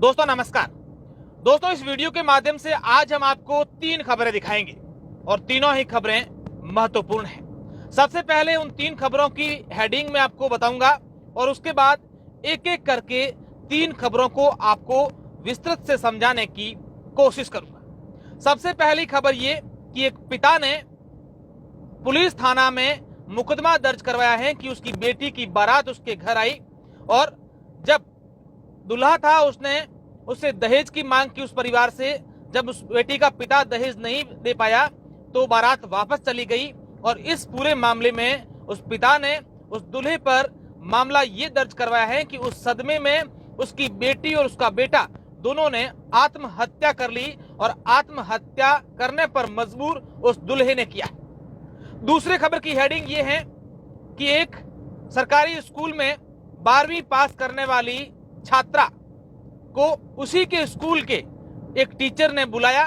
दोस्तों नमस्कार। दोस्तों इस वीडियो के माध्यम से आज हम आपको 3 खबरें दिखाएंगे और तीनों ही खबरें महत्वपूर्ण हैं। सबसे पहले उन 3 खबरों की हेडिंग में आपको बताऊंगा और उसके बाद एक एक करके 3 खबरों को आपको विस्तृत से समझाने की कोशिश करूंगा। सबसे पहली खबर ये कि एक पिता ने पुलिस थाना में मुकदमा दर्ज करवाया है कि उसकी बेटी की बारात उसके घर आई और जब दूल्हा था उससे दहेज की मांग की उस परिवार से। जब उस बेटी का पिता दहेज नहीं दे पाया तो बारात वापस चली गई और इस पूरे मामले में उस पिता ने उस दूल्हे पर मामला ये दर्ज करवाया है कि उस सदमे में उसकी बेटी और उसका बेटा दोनों ने आत्महत्या कर ली और आत्महत्या करने पर मजबूर उस दूल्हे ने किया। दूसरी खबर की हेडिंग ये है कि एक सरकारी स्कूल में 12वीं पास करने वाली छात्रा को उसी के स्कूल के एक टीचर ने बुलाया।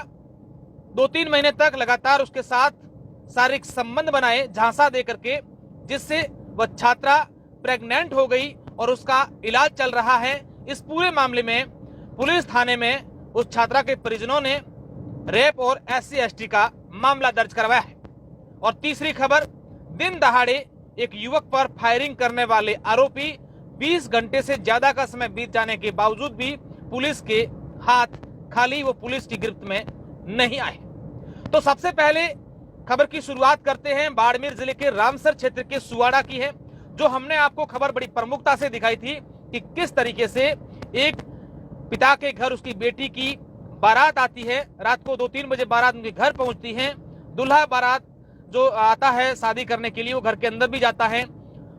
2-3 महीने तक लगातार उसके साथ शारीरिक संबंध बनाए झांसा दे करके, जिससे वह छात्रा प्रेग्नेंट हो गई और उसका इलाज चल रहा है। इस पूरे मामले में पुलिस थाने में उस छात्रा के परिजनों ने रेप और SC/ST का मामला दर्ज करवाया है। और तीसरी खबर, दिन दहाड़े एक युवक पर फायरिंग करने वाले आरोपी 20 घंटे से ज्यादा का समय बीत जाने के बावजूद भी पुलिस के हाथ खाली, वो पुलिस की गिरफ्त में नहीं आए। तो सबसे पहले खबर की शुरुआत करते हैं बाड़मेर जिले के रामसर क्षेत्र के सुवाड़ा की है, जो हमने आपको खबर बड़ी प्रमुखता से दिखाई थी कि किस तरीके से एक पिता के घर उसकी बेटी की बारात आती है। रात को 2-3 बजे बारात उनके घर पहुंचती है। दूल्हा बारात जो आता है शादी करने के लिए वो घर के अंदर भी जाता है,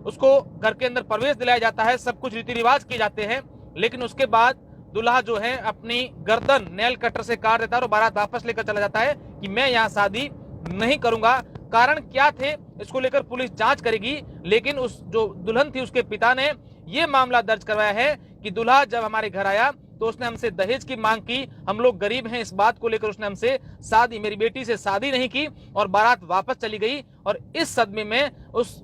उसको घर के अंदर प्रवेश दिलाया जाता है, सब कुछ रीति रिवाज किए जाते हैं। लेकिन उसके बाद दूल्हा जो है अपनी गर्दन नेल कटर से काट देता है और बारात वापस लेकर चला जाता है कि मैं यहाँ शादी नहीं करूंगा। कारण क्या थे इसको लेकर पुलिस जांच करेगी। लेकिन उस जो दुल्हन थी उसके पिता ने ये मामला दर्ज करवाया है कि दूल्हा जब हमारे घर आया तो उसने हमसे दहेज की मांग की, हम लोग गरीब हैं, इस बात को लेकर उसने हमसे शादी, मेरी बेटी से शादी नहीं की और बारात वापस चली गई। और इस सदमे में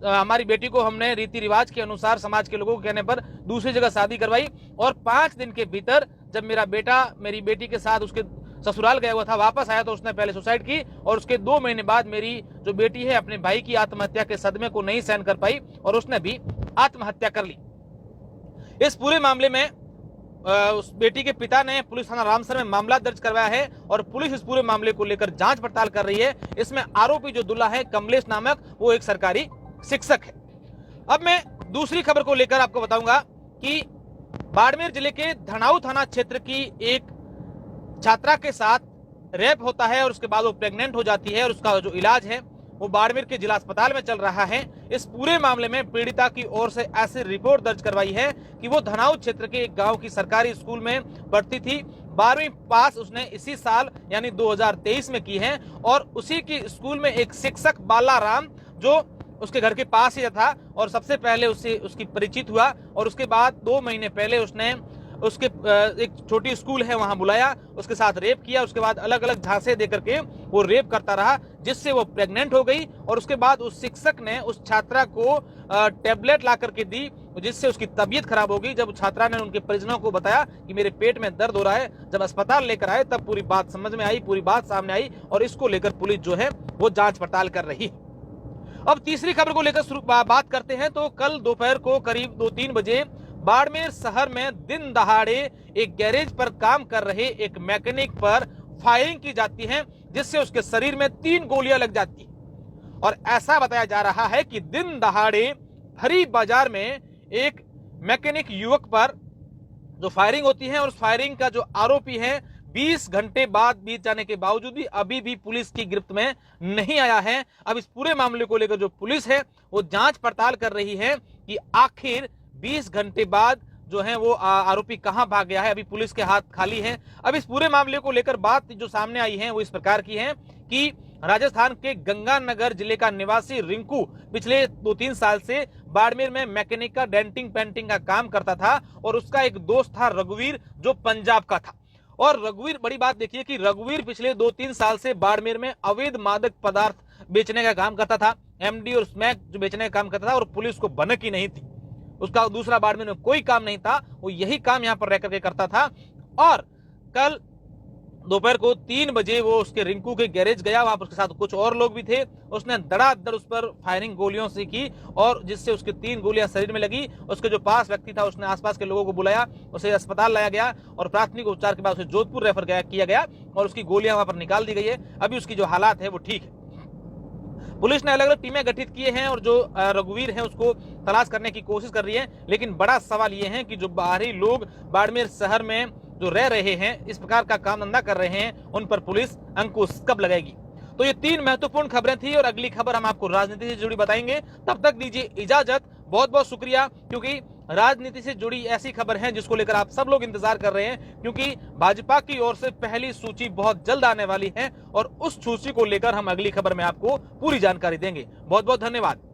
हमारी बेटी को हमने रीति रिवाज के अनुसार समाज के लोगों के कहने पर दूसरी जगह शादी करवाई और 5 दिन के भीतर जब मेरा बेटा मेरी बेटी के साथ उसके ससुराल गया हुआ था, वापस आया तो उसने पहले सुसाइड की और उसके 2 महीने बाद मेरी जो बेटी है अपने भाई की आत्महत्या के सदमे को नहीं सहन कर पाई और उसने भी आत्महत्या कर ली। इस पूरे मामले में उस बेटी के पिता ने पुलिस थाना रामसर में मामला दर्ज करवाया है और पुलिस इस पूरे मामले को लेकर जांच पड़ताल कर रही है। इसमें आरोपी जो दूल्हा है कमलेश नामक, वो एक सरकारी शिक्षक है। अब मैं दूसरी खबर को लेकर आपको बताऊंगा कि बाड़मेर जिले के धनाऊ थाना क्षेत्र की एक छात्रा के साथ रेप होता है और उसके बाद वो प्रेग्नेंट हो जाती है और उसका जो इलाज है वो बाड़मेर के जिला अस्पताल में चल रहा है। इस पूरे मामले में पीड़िता की ओर से ऐसी रिपोर्ट दर्ज करवाई है कि वो धनाऊ क्षेत्र के एक गांव की सरकारी स्कूल में पढ़ती थी। 12वीं पास उसने इसी साल यानी 2023 में की है और उसी की स्कूल में एक शिक्षक बालाराम जो उसके घर के पास ही था और सबसे पहले उससे उसकी परिचित हुआ और उसके बाद 2 महीने पहले उसने उसके एक छोटी स्कूल है वहां बुलाया, उसके साथ रेप किया। उसके बाद अलग अलग झांसे देकर के वो रेप करता रहा, जिससे वो प्रेग्नेंट हो गई और उसके बाद उस शिक्षक ने उस छात्रा को टेबलेट ला करके दी, जिससे उसकी तबीयत खराब हो गई। जब छात्रा ने उनके परिजनों को बताया कि मेरे पेट में दर्द हो रहा है, जब अस्पताल लेकर आए तब पूरी बात समझ में आई, पूरी बात सामने आई और इसको लेकर पुलिस जो है वो जांच पड़ताल कर रही है। अब तीसरी खबर को लेकर बात करते हैं तो कल दोपहर को करीब 2-3 बजे बाड़मेर शहर में दिन दहाड़े एक गैरेज पर काम कर रहे एक मैकेनिक पर फायरिंग की जाती है, जिससे उसके शरीर में 3 गोलियां लग जाती हैं। और ऐसा बताया जा रहा है कि दिन दहाड़े हरी बाजार में एक मैकेनिक युवक पर जो फायरिंग होती है और उस फायरिंग का जो आरोपी है 20 घंटे बाद बीत जाने के बावजूद भी अभी भी पुलिस की गिरफ्त में नहीं आया है। अब इस पूरे मामले को लेकर जो पुलिस है वो जांच पड़ताल कर रही है कि आखिर 20 घंटे बाद जो है वो आरोपी कहां भाग गया है। अभी पुलिस के हाथ खाली हैं। अब इस पूरे मामले को लेकर बात जो सामने आई है वो इस प्रकार की है कि राजस्थान के गंगानगर जिले का निवासी रिंकू पिछले 2-3 साल से बाड़मेर में मैकेनिक का डेंटिंग पेंटिंग का काम करता था और उसका एक दोस्त था रघुवीर जो पंजाब का था। और रघुवीर, बड़ी बात देखिए कि रघुवीर पिछले 2-3 साल से बाड़मेर में अवैध मादक पदार्थ बेचने का काम करता था, MD और स्मैक जो बेचने का काम करता था और पुलिस को भनक ही नहीं थी। उसका दूसरा बाड़मेर में कोई काम नहीं था, वो यही काम यहाँ पर रह करके करता था। और कल दोपहर को 3 बजे वो उसके रिंकू के गैरेज गया, वहां पर उसके साथ कुछ और लोग भी थे। उसने धड़ाधड़ उस पर फायरिंग गोलियों से की और जिससे उसके 3 गोलियां शरीर में लगी। उसके जो पास व्यक्ति था उसने आसपास के लोगों को बुलाया, उसे अस्पताल लाया गया और प्राथमिक उपचार के बाद उसे जोधपुर रेफर किया गया और उसकी गोलियां वहां पर निकाल दी गई है। अभी उसकी जो हालात है वो ठीक है। पुलिस ने अलग अलग टीमें गठित किए हैं और जो रघुवीर है उसको तलाश करने की कोशिश कर रही है, लेकिन बड़ा सवाल ये है कि जो बाहरी लोग बाड़मेर शहर में जो रह रहे हैं, इस प्रकार का काम धंधा कर रहे हैं, उन पर पुलिस अंकुश कब लगाएगी। तो ये 3 महत्वपूर्ण खबरें थी और अगली खबर हम आपको राजनीति से जुड़ी बताएंगे। तब तक दीजिए इजाजत। बहुत बहुत शुक्रिया, क्योंकि राजनीति से जुड़ी ऐसी खबर है जिसको लेकर आप सब लोग इंतजार कर रहे हैं, क्योंकि भाजपा की ओर से पहली सूची बहुत जल्द आने वाली है और उस सूची को लेकर हम अगली खबर में आपको पूरी जानकारी देंगे। बहुत बहुत धन्यवाद।